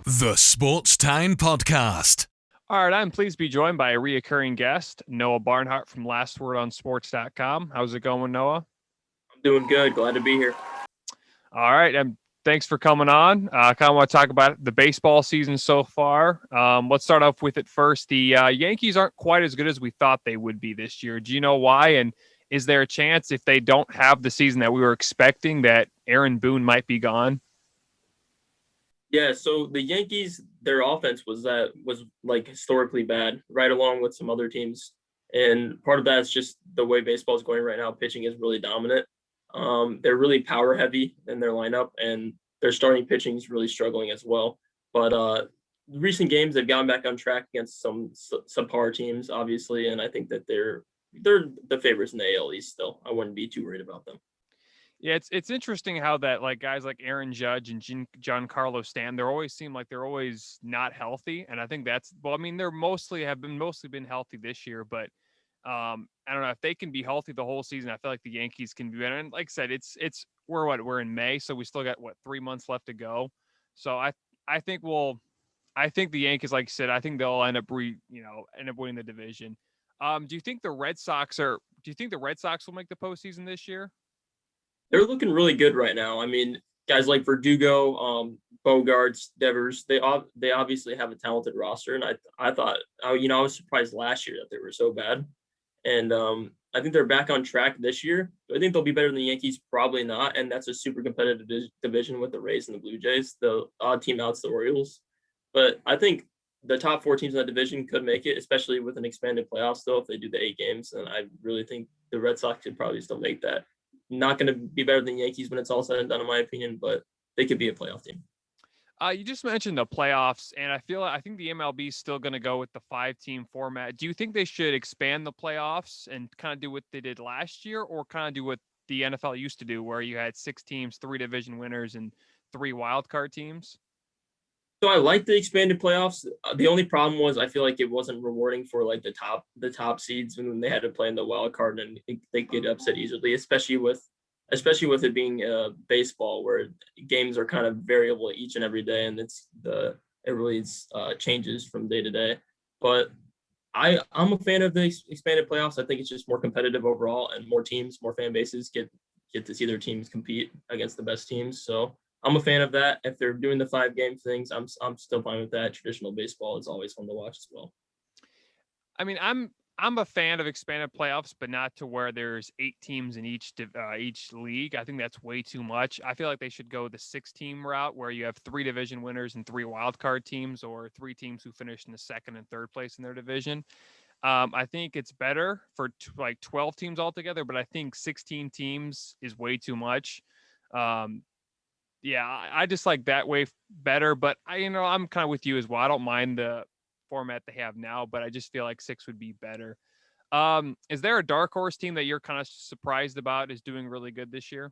The Sports Time Podcast. All right, I'm pleased to be joined by a reoccurring guest, Noah Barnhardt from lastwordonsports.com. How's it going, Noah? I'm doing good. Glad to be here. All right, thanks for coming on. I kind of want to talk about the baseball season so far. Let's start off with it first. The Yankees aren't quite as good as we thought they would be this year. Do you know why? And is there a chance if they don't have the season that we were expecting that Aaron Boone might be gone? Yeah, so the Yankees, their offense was like historically bad, right along with some other teams. And part of that is just the way baseball is going right now. Pitching is really dominant. They're really power heavy in their lineup, and their starting pitching is really struggling as well. But recent games, they've gotten back on track against some subpar teams, obviously, and I think that they're the favorites in the AL East still. I wouldn't be too worried about them. Yeah, it's interesting how that like guys like Aaron Judge and Giancarlo Stanton, they always seem like they're always not healthy, and I think that's they're mostly been healthy this year, but I don't know if they can be healthy the whole season. I feel like the Yankees can be better. And like I said, we're in May, so we still got 3 months left to go. So I think the Yankees, like you said, I think they'll end up winning the division. Do you think the Red Sox will make the postseason this year? They're looking really good right now. I mean, guys like Verdugo, Bogarts, Devers, they obviously have a talented roster, and I thought, I was surprised last year that they were so bad, and I think they're back on track this year. I think they'll be better than the Yankees, probably not, and that's a super competitive division with the Rays and the Blue Jays. The odd team out's the Orioles, but I think the top four teams in that division could make it, especially with an expanded playoffs. Though, if they do the 8 games, and I really think the Red Sox could probably still make that. Not going to be better than the Yankees when it's all said and done, in my opinion, but they could be a playoff team. You just mentioned the playoffs, and I think the MLB is still going to go with the 5-team format. Do you think they should expand the playoffs and kind of do what they did last year, or kind of do what the NFL used to do, where you had 6 teams, 3 division winners, and 3 wild card teams? So I like the expanded playoffs. The only problem was I feel like it wasn't rewarding for like the top seeds when they had to play in the wild card, and they get upset easily, especially with it being baseball where games are kind of variable each and every day, and it really changes from day to day. But I'm a fan of the expanded playoffs. I think it's just more competitive overall, and more teams, more fan bases get to see their teams compete against the best teams. So I'm a fan of that. If they're doing the 5-game things, I'm still fine with that. Traditional baseball is always fun to watch as well. I mean, I'm a fan of expanded playoffs, but not to where there's 8 teams in each league. I think that's way too much. I feel like they should go the 6-team route, where you have 3 division winners and 3 wild card teams, or 3 teams who finish in the second and third place in their division. I think it's better for 12 teams altogether, but I think 16 teams is way too much. Yeah, I just like that way better, but I'm kind of with you as well. I don't mind the format they have now, but I just feel like 6 would be better. Is there a dark horse team that you're kind of surprised about is doing really good this year?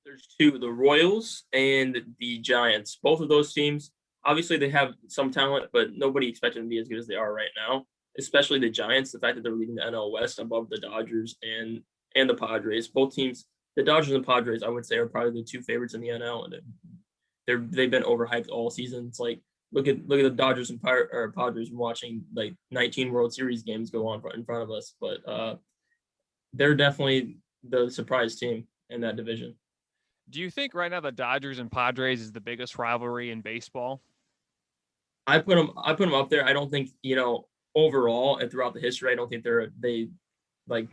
There's 2, the Royals and the Giants. Both of those teams, obviously they have some talent, but nobody expected them to be as good as they are right now, especially the Giants. The fact that they're leading the NL West above the Dodgers and the Padres. Both teams, the Dodgers and Padres, I would say, are probably the 2 favorites in the NL, and they've been overhyped all season. It's like look at the Dodgers and Padres watching like 19 World Series games go on in front of us, but they're definitely the surprise team in that division. Do you think right now the Dodgers and Padres is the biggest rivalry in baseball? I put them up there. I don't think overall and throughout the history, I don't think they like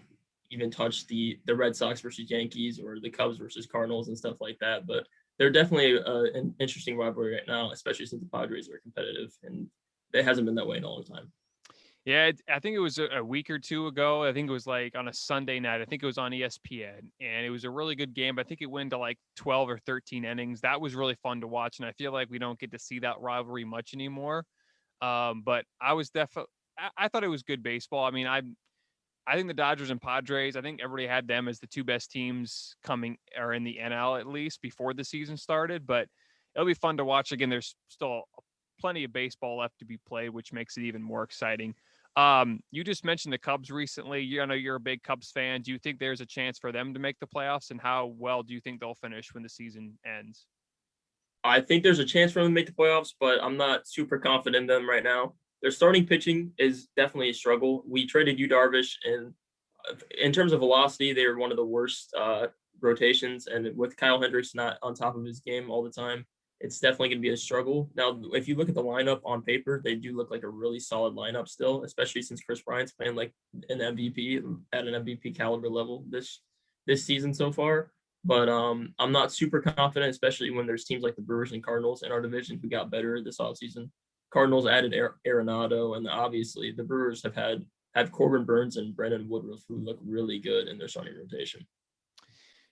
even touch the Red Sox versus Yankees or the Cubs versus Cardinals and stuff like that. But they're definitely an interesting rivalry right now, especially since the Padres are competitive, and it hasn't been that way in a long time. Yeah, I think it was a week or 2 ago. I think it was like on a Sunday night. I think it was on ESPN, and it was a really good game. I think it went to like 12 or 13 innings. That was really fun to watch, and I feel like we don't get to see that rivalry much anymore. But I thought it was good baseball. I mean, I think the Dodgers and Padres, I think everybody had them as the 2 best teams coming or in the NL at least before the season started. But it'll be fun to watch again. There's still plenty of baseball left to be played, which makes it even more exciting. You just mentioned the Cubs recently. You know, you're a big Cubs fan. Do you think there's a chance for them to make the playoffs, and how well do you think they'll finish when the season ends? I think there's a chance for them to make the playoffs, but I'm not super confident in them right now. Their starting pitching is definitely a struggle. We traded Yu Darvish, and in terms of velocity, they were one of the worst rotations. And with Kyle Hendricks not on top of his game all the time, it's definitely going to be a struggle. Now, if you look at the lineup on paper, they do look like a really solid lineup still, especially since Chris Bryant's playing like an MVP at an MVP caliber level this season so far. But I'm not super confident, especially when there's teams like the Brewers and Cardinals in our division who got better this offseason. Cardinals added Arenado, and obviously the Brewers have Corbin Burns and Brendan Woodruff, who look really good in their starting rotation.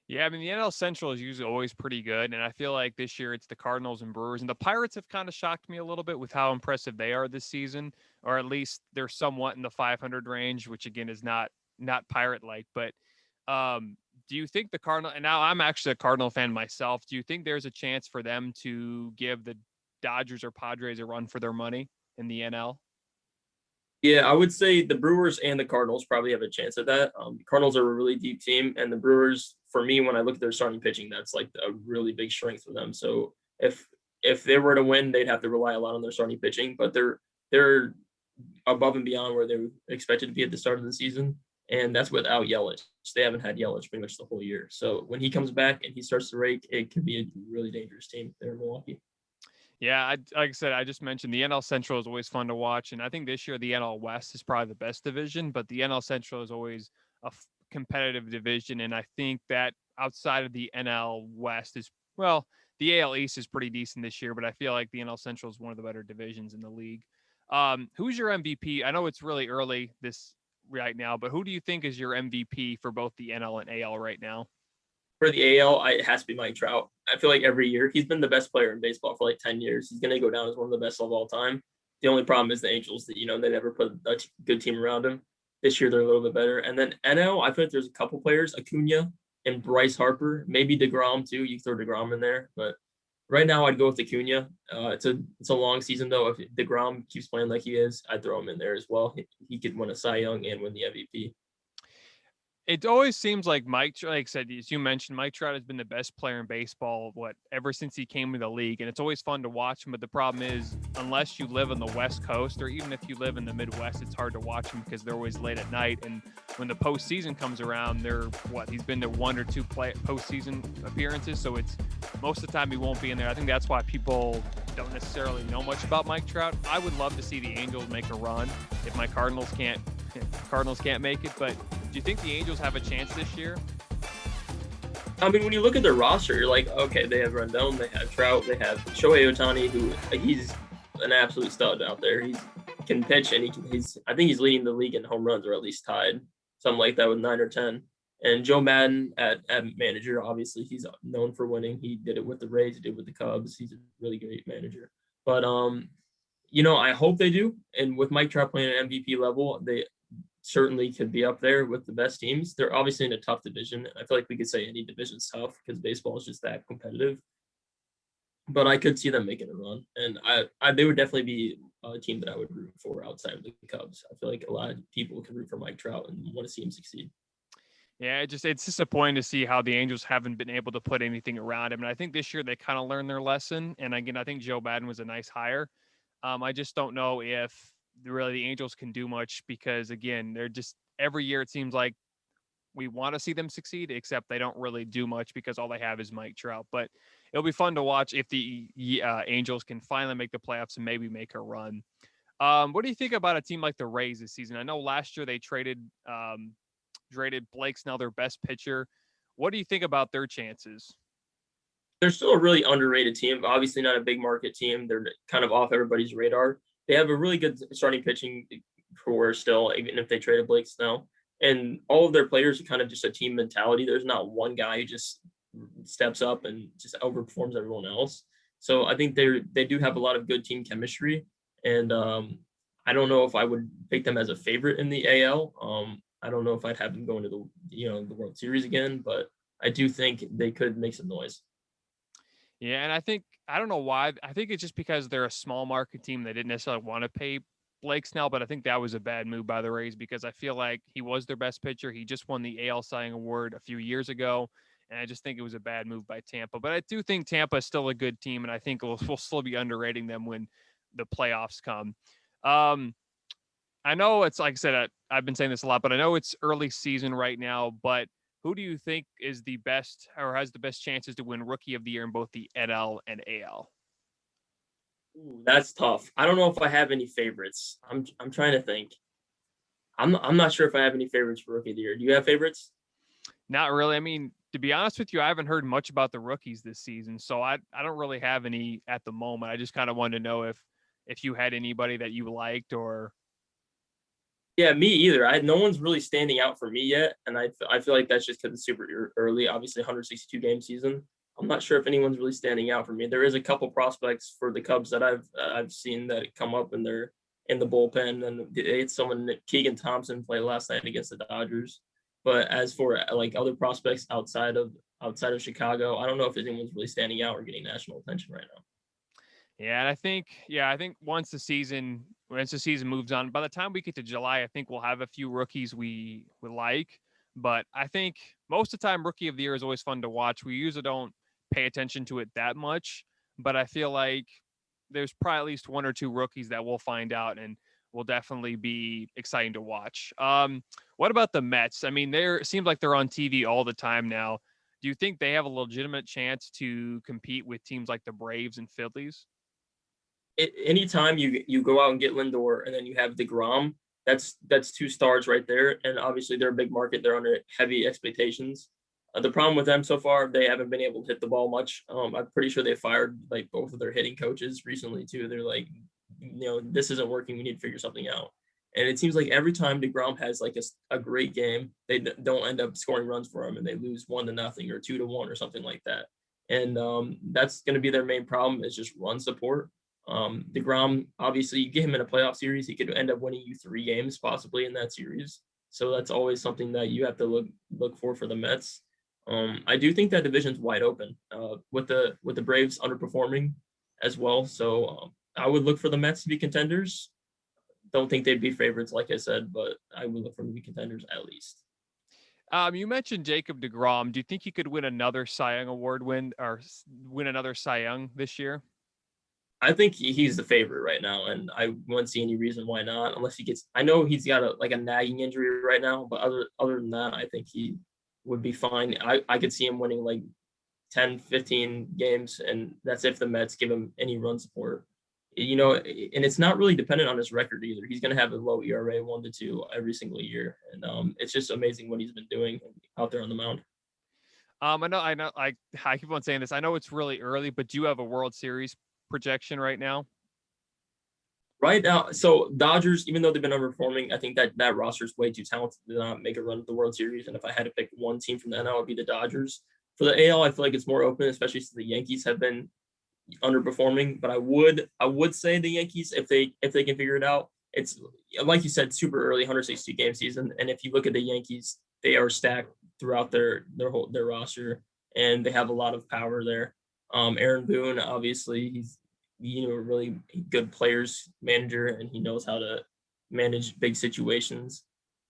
Yeah, I mean, the NL Central is usually always pretty good, and I feel like this year it's the Cardinals and Brewers, and the Pirates have kind of shocked me a little bit with how impressive they are this season, or at least they're somewhat in the 500 range, which again is not Pirate-like. But do you think the Cardinal? And now I'm actually a Cardinal fan myself. Do you think there's a chance for them to give the Dodgers or Padres a run for their money in the NL? Yeah, I would say the Brewers and the Cardinals probably have a chance at that. The Cardinals are a really deep team, and the Brewers, for me, when I look at their starting pitching, that's like a really big strength for them. So if they were to win, they'd have to rely a lot on their starting pitching, but they're above and beyond where they were expected to be at the start of the season, and that's without Yelich. They haven't had Yelich pretty much the whole year. So when he comes back and he starts to rake, it could be a really dangerous team there in Milwaukee. Yeah, like I said, I just mentioned the NL Central is always fun to watch, and I think this year the NL West is probably the best division, but the NL Central is always a competitive division, and I think that outside of the NL West is well, the AL East is pretty decent this year, but I feel like the NL Central is one of the better divisions in the league. Who's your MVP? I know it's really early this right now, but who do you think is your MVP for both the NL and AL right now? For the AL, it has to be Mike Trout. I feel like every year he's been the best player in baseball for like 10 years. He's going to go down as one of the best of all time. The only problem is the Angels that, they never put a good team around him. This year, they're a little bit better. And then NL, I feel like there's a couple players, Acuna and Bryce Harper, maybe DeGrom too. You throw DeGrom in there. But right now, I'd go with Acuna. It's a long season, though. If DeGrom keeps playing like he is, I'd throw him in there as well. He could win a Cy Young and win the MVP. It always seems like like I said, as you mentioned, Mike Trout has been the best player in baseball, ever since he came to the league. And it's always fun to watch him. But the problem is, unless you live on the West Coast, or even if you live in the Midwest, it's hard to watch him because they're always late at night. And when the postseason comes around, he's been to one or two postseason appearances. So it's most of the time he won't be in there. I think that's why people don't necessarily know much about Mike Trout. I would love to see the Angels make a run if my Cardinals can't make it. But do you think the Angels have a chance this year? I mean, when you look at their roster, you're like, okay, they have Rendon, they have Trout, they have Shohei Ohtani, who he's an absolute stud out there. He can pitch, and I think he's leading the league in home runs, or at least tied, something like that with 9 or 10. And Joe Madden at manager, obviously, he's known for winning. He did it with the Rays, he did it with the Cubs. He's a really great manager. But I hope they do. And with Mike Trout playing at MVP level, they certainly could be up there with the best teams. They're obviously in a tough division. I feel like we could say any division's tough because baseball is just that competitive. But I could see them making a run, and they would definitely be a team that I would root for outside of the Cubs. I feel like a lot of people can root for Mike Trout and want to see him succeed. Yeah, it's disappointing to see how the Angels haven't been able to put anything around him. And I think this year they kind of learned their lesson. And again, I think Joe Madden was a nice hire. I just don't know if really the Angels can do much because, again, they're just every year it seems like we want to see them succeed, except they don't really do much because all they have is Mike Trout. But it'll be fun to watch if the Angels can finally make the playoffs and maybe make a run. What do you think about a team like the Rays this season? I know last year they traded Blake Snell, their best pitcher. What do you think about their chances? They're still a really underrated team, obviously not a big market team. They're kind of off everybody's radar. They have a really good starting pitching core still, even if they traded Blake Snell. And all of their players are kind of just a team mentality. There's not one guy who just steps up and just outperforms everyone else. So I think they do have a lot of good team chemistry. And I don't know if I would pick them as a favorite in the AL. I don't know if I'd have them going to the World Series again, but I do think they could make some noise. Yeah, and I don't know why. I think it's just because they're a small market team. They didn't necessarily want to pay Blake Snell, but I think that was a bad move by the Rays because I feel like he was their best pitcher. He just won the AL Cy Young Award a few years ago, And I just think it was a bad move by Tampa. But I do think Tampa is still a good team, and I think we'll still be underrating them when the playoffs come. I know it's like I said, I've been saying this a lot, but I know it's early season right now. But who do you think is the best or has the best chances to win Rookie of the Year in both the NL and AL? Ooh, that's tough. I don't know if I have any favorites. I'm trying to think. I'm not sure if I have any favorites for Rookie of the Year. Do you have favorites? Not really. I mean, to be honest with you, I haven't heard much about the rookies this season, so I don't really have any at the moment. I just kind of wanted to know if you had anybody that you liked or. Yeah, me either. No one's really standing out for me yet, and I feel like that's just because it's super early. Obviously, 162 game season. I'm not sure if anyone's really standing out for me. There is a couple prospects for the Cubs that I've seen that come up and they're in the bullpen, and they had someone Keegan Thompson play last night against the Dodgers. But as for like other prospects outside of Chicago, I don't know if anyone's really standing out or getting national attention right now. Yeah, and I think once the season moves on, by the time we get to July, I think we'll have a few rookies we like. But I think most of the time, Rookie of the Year is always fun to watch. We usually don't pay attention to it that much, but I feel like there's probably at least one or two rookies that we'll find out and will definitely be exciting to watch. What about the Mets? I mean, it seems like they're on TV all the time now. Do you think they have a legitimate chance to compete with teams like the Braves and Phillies? Anytime you go out and get Lindor and then you have DeGrom, that's two stars right there. And obviously they're a big market. They're under heavy expectations. The problem with them so far, they haven't been able to hit the ball much. I'm pretty sure they fired like both of their hitting coaches recently too. They're like, this isn't working. We need to figure something out. And it seems like every time DeGrom has like a great game, they don't end up scoring runs for him and they lose 1-0 or 2-1 or something like that. And that's going to be their main problem is just run support. DeGrom, obviously, you get him in a playoff series, he could end up winning you 3 games possibly in that series. So that's always something that you have to look for the Mets. I do think that division's wide open with the Braves underperforming as well. So I would look for the Mets to be contenders. Don't think they'd be favorites, like I said, but I would look for them to be contenders at least. You mentioned Jacob DeGrom. Do you think he could win another Cy Young award win another Cy Young this year? I think he's the favorite right now, and I wouldn't see any reason why not, unless he gets. I know he's got a nagging injury right now, but other than that, I think he would be fine. I could see him winning like 10, 15 games, and that's if the Mets give him any run support. And it's not really dependent on his record either. He's going to have a low ERA 1-2 every single year, and it's just amazing what he's been doing out there on the mound. I know. I keep on saying this. I know it's really early, but do you have a World Series projection right now? Right now, so Dodgers, even though they've been underperforming, I think that roster is way too talented to not make a run at the World Series. And if I had to pick one team from the NL, it would be the Dodgers. For the AL, I feel like it's more open, especially since the Yankees have been underperforming. But I would say the Yankees if they can figure it out. It's like you said, super early, 162 game season, and if you look at the Yankees, they are stacked throughout their roster, and they have a lot of power there. Aaron Boone, obviously, he's a really good players manager, and he knows how to manage big situations.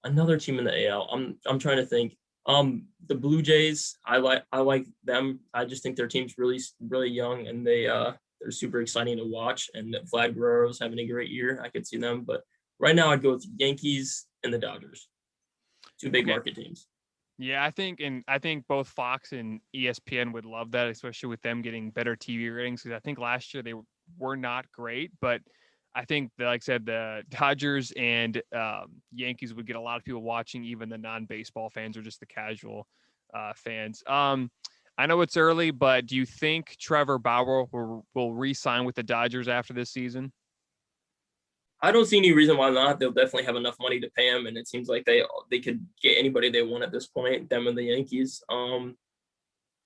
Another team in the AL, I'm trying to think. The Blue Jays, I like them. I just think their team's really really young, and they're super exciting to watch. And Vlad Guerrero's having a great year. I could see them, but right now I'd go with the Yankees and the Dodgers, two big market teams. Yeah, I think both Fox and ESPN would love that, especially with them getting better TV ratings. Because I think last year they were not great, but I think, like I said, the Dodgers and Yankees would get a lot of people watching, even the non-baseball fans or just the casual fans. I know it's early, but do you think Trevor Bauer will re-sign with the Dodgers after this season? I don't see any reason why not. They'll definitely have enough money to pay him, and it seems like they could get anybody they want at this point. Them and the Yankees.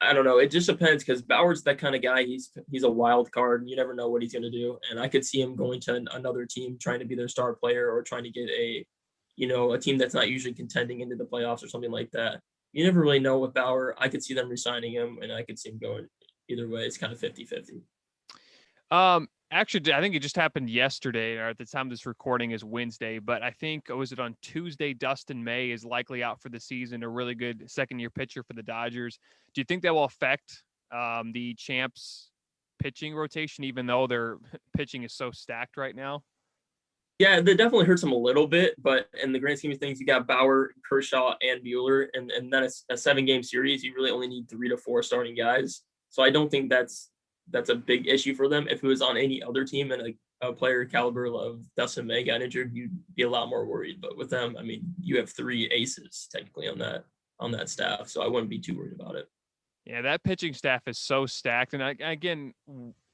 I don't know. It just depends because Bauer's that kind of guy. He's a wild card. You never know what he's going to do, and I could see him going to another team trying to be their star player or trying to get a team that's not usually contending into the playoffs or something like that. You never really know with Bauer. I could see them resigning him, and I could see him going either way. It's kind of 50-50. Actually, I think it just happened yesterday, or at the time this recording is Wednesday, but I think, was it on Tuesday, Dustin May is likely out for the season, a really good second-year pitcher for the Dodgers. Do you think that will affect the champs pitching rotation, even though their pitching is so stacked right now? Yeah, that definitely hurts him a little bit, but in the grand scheme of things, you got Bauer, Kershaw, and Bueller, and then a 7-game series. You really only need 3 to 4 starting guys. So I don't think that's a big issue for them. If it was on any other team and a player caliber of Dustin May got injured, you'd be a lot more worried. But with them, I mean, you have 3 aces technically on that staff, so I wouldn't be too worried about it. Yeah, that pitching staff is so stacked. And again,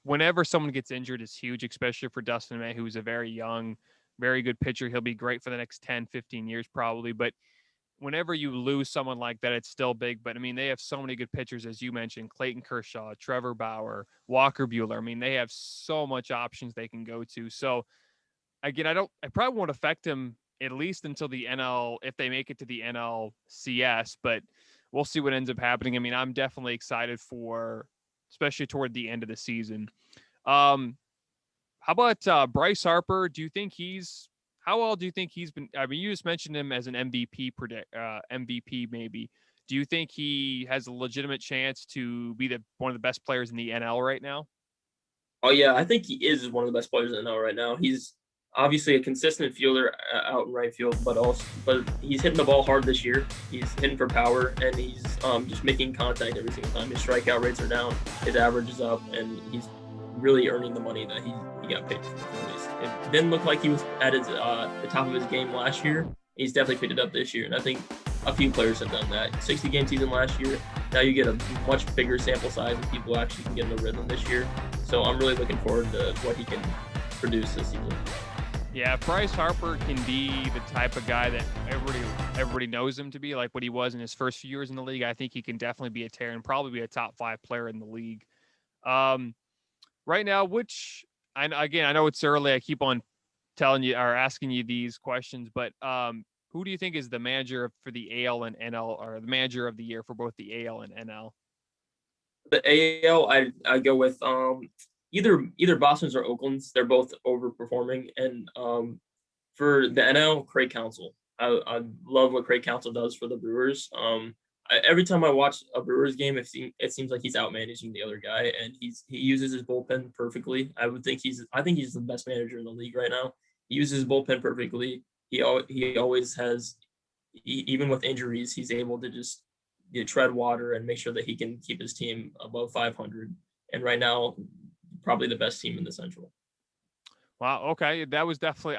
whenever someone gets injured, it's huge, especially for Dustin May, who's a very young, very good pitcher. He'll be great for the next 10, 15 years probably. But whenever you lose someone like that, it's still big. But I mean, they have so many good pitchers, as you mentioned: Clayton Kershaw, Trevor Bauer, Walker Bueller. I mean, they have so much options they can go to. So again, I probably won't affect them at least until the NL, if they make it to the NLCS, but we'll see what ends up happening. I mean, I'm definitely excited for, especially toward the end of the season. Um, how about Bryce Harper? How well do you think he's been? I mean, you just mentioned him as an MVP maybe. Do you think he has a legitimate chance to be one of the best players in the NL right now? Oh yeah, I think he is one of the best players in the NL right now. He's obviously a consistent fielder out in right field, but he's hitting the ball hard this year. He's hitting for power, and he's just making contact every single time. His strikeout rates are down, his average is up, and he's really earning the money that he got paid for. It didn't look like he was at the top of his game last year. He's definitely picked it up this year, and I think a few players have done that. 60-game season last year. Now you get a much bigger sample size, and people actually can get in the rhythm this year. So I'm really looking forward to what he can produce this season. Yeah, Bryce Harper can be the type of guy that everybody knows him to be, like what he was in his first few years in the league. I think he can definitely be a tear and probably be a top 5 player in the league. Um, right now, again, I know it's early. I keep on telling you or asking you these questions, but who do you think is the manager for the AL and NL, or the manager of the year for both the AL and NL? The AL, I go with either Boston's or Oakland's. They're both overperforming, and for the NL, Craig Counsell. I love what Craig Counsell does for the Brewers. Every time I watch a Brewers game, it seems like he's out managing the other guy, and he uses his bullpen perfectly. I think he's the best manager in the league right now. He uses his bullpen perfectly. He always has, even with injuries, he's able to just tread water and make sure that he can keep his team above 500. And right now, probably the best team in the Central. Wow. Okay, that was definitely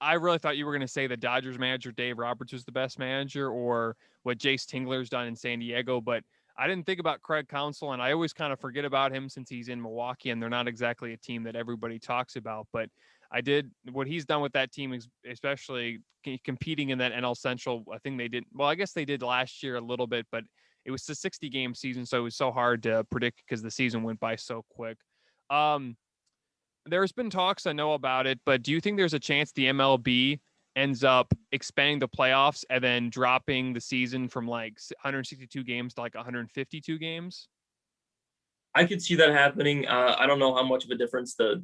I really thought you were going to say the Dodgers manager Dave Roberts was the best manager, or what Jace Tingler's done in San Diego, but I didn't think about Craig Counsell, and I always kind of forget about him since he's in Milwaukee and they're not exactly a team that everybody talks about. But I did what he's done with that team, especially competing in that NL Central. I think they did well. I guess they did last year a little bit, but it was a 60-game season, so it was so hard to predict because the season went by so quick. Um, there's been talks, I know about it, but do you think there's a chance the MLB ends up expanding the playoffs and then dropping the season from like 162 games to like 152 games? I could see that happening. I don't know how much of a difference the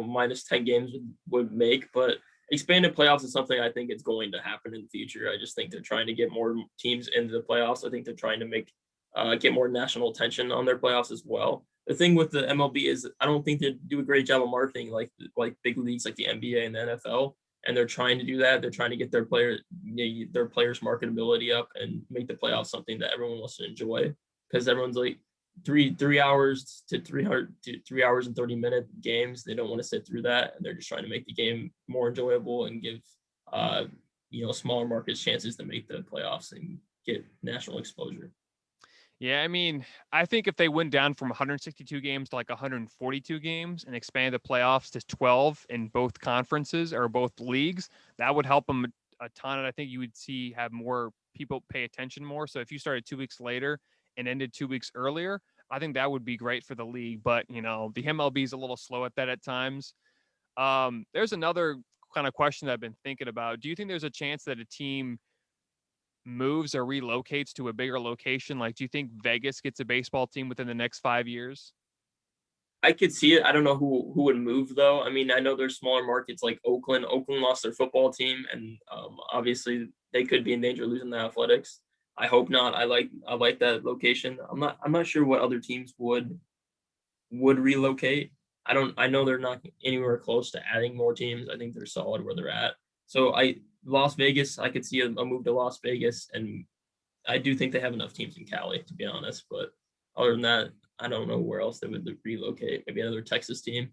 minus 10 games would make, but expanded playoffs is something I think is going to happen in the future. I just think they're trying to get more teams into the playoffs. I think they're trying to get more national attention on their playoffs as well. The thing with the MLB is I don't think they do a great job of marketing like big leagues like the NBA and the NFL. And they're trying to do that. They're trying to get their players marketability up and make the playoffs something that everyone wants to enjoy, because everyone's like 3 hours to 3 hours and 30-minute games. They don't want to sit through that, and they're just trying to make the game more enjoyable and give smaller markets chances to make the playoffs and get national exposure. Yeah, I mean, I think if they went down from 162 games to like 142 games and expanded the playoffs to 12 in both conferences or both leagues, that would help them a ton. And I think you would have more people pay attention more. So if you started 2 weeks later and ended 2 weeks earlier, I think that would be great for the league. But, the MLB is a little slow at that at times. There's another kind of question that I've been thinking about. Do you think there's a chance that a team moves or relocates to a bigger location? Like, do you think Vegas gets a baseball team within the next 5 years? I could see it. I don't know who would move though. I mean, I know there's smaller markets like Oakland. Oakland lost their football team, and obviously they could be in danger of losing the Athletics. I hope not. I like that location. I'm not sure what other teams would relocate. I know they're not anywhere close to adding more teams. I think they're solid where they're at. So Las Vegas, I could see a move to Las Vegas, and I do think they have enough teams in Cali, to be honest. But other than that, I don't know where else they would relocate. Maybe another Texas team.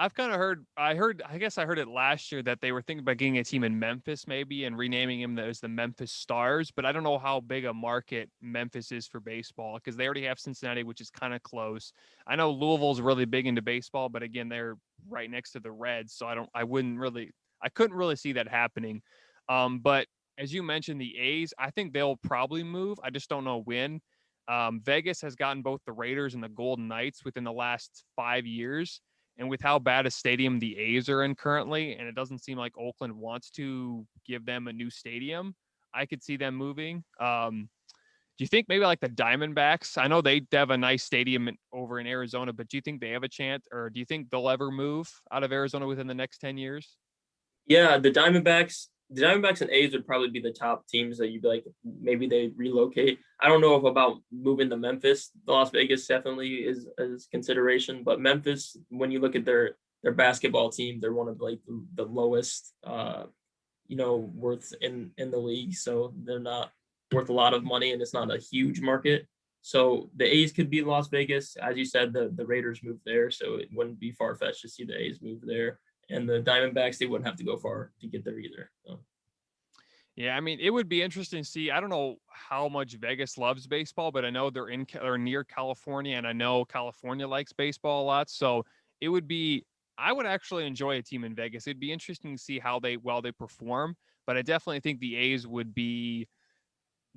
I've kind of I guess I heard it last year that they were thinking about getting a team in Memphis maybe and renaming him as the Memphis Stars, but I don't know how big a market Memphis is for baseball because they already have Cincinnati, which is kind of close. I know Louisville's really big into baseball, but again, they're right next to the Reds, so I couldn't really see that happening. But as you mentioned, the A's, I think they'll probably move. I just don't know when. Vegas has gotten both the Raiders and the Golden Knights within the last 5 years. And with how bad a stadium the A's are in currently, and it doesn't seem like Oakland wants to give them a new stadium, I could see them moving. Do you think maybe like the Diamondbacks? I know they have a nice stadium over in Arizona, but do you think they have a chance, or do you think they'll ever move out of Arizona within the next 10 years? Yeah, the Diamondbacks and A's would probably be the top teams that you'd be like, maybe they relocate. I don't know if about moving to Memphis. Las Vegas definitely is consideration, but Memphis, when you look at their basketball team, they're one of like the lowest worth in the league. So they're not worth a lot of money, and it's not a huge market. So the A's could be Las Vegas. As you said, the Raiders moved there, so it wouldn't be far fetched to see the A's move there. And the Diamondbacks, they wouldn't have to go far to get there either. So. Yeah, I mean, it would be interesting to see. I don't know how much Vegas loves baseball, but I know they're near California, and I know California likes baseball a lot. So it would be. I would actually enjoy a team in Vegas. It'd be interesting to see how they perform. But I definitely think the A's would be.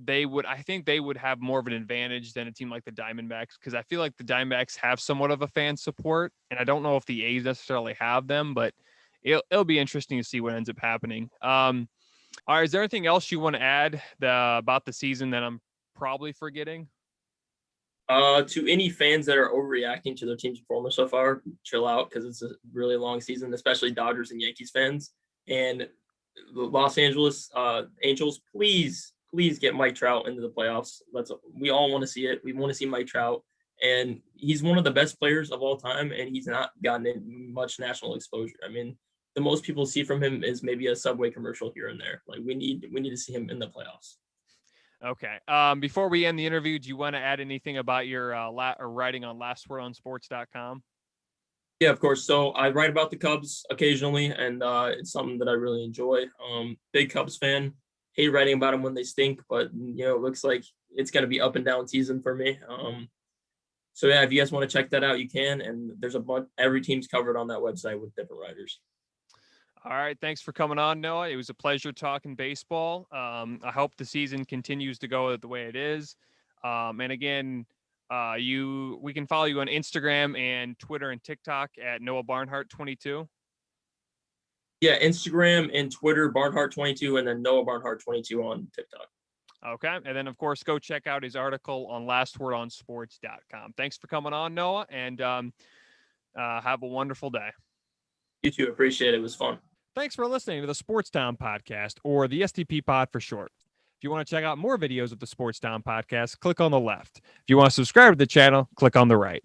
I think they would have more of an advantage than a team like the Diamondbacks because I feel like the Diamondbacks have somewhat of a fan support, and I don't know if the A's necessarily have them, but it'll be interesting to see what ends up happening. All right, is there anything else you want to add about the season that I'm probably forgetting? To any fans that are overreacting to their team's performance so far, chill out because it's a really long season, especially Dodgers and Yankees fans. And the Los Angeles Angels, please get Mike Trout into the playoffs. We all want to see it. We want to see Mike Trout, and he's one of the best players of all time, and he's not gotten much national exposure. I mean, the most people see from him is maybe a Subway commercial here and there. Like we need to see him in the playoffs. Okay. Before we end the interview, do you want to add anything about your writing on lastwordonsports.com? Yeah, of course. So I write about the Cubs occasionally, and it's something that I really enjoy. Big Cubs fan. Hate writing about them when they stink, but it looks like it's going to be up and down season for me. So yeah, if you guys want to check that out, you can. And there's a bunch. Every team's covered on that website with different writers. All right. Thanks for coming on, Noah. It was a pleasure talking baseball. I hope the season continues to go the way it is. And again, we can follow you on Instagram and Twitter and TikTok at Noah Barnhardt 22. Yeah, Instagram and Twitter, Barnhardt 22, and then Noah Barnhardt 22 on TikTok. Okay. And then, of course, go check out his article on lastwordonsports.com. Thanks for coming on, Noah, and have a wonderful day. You too. Appreciate it. It was fun. Thanks for listening to the Sports Town Podcast, or the STP Pod for short. If you want to check out more videos of the Sports Town Podcast, click on the left. If you want to subscribe to the channel, click on the right.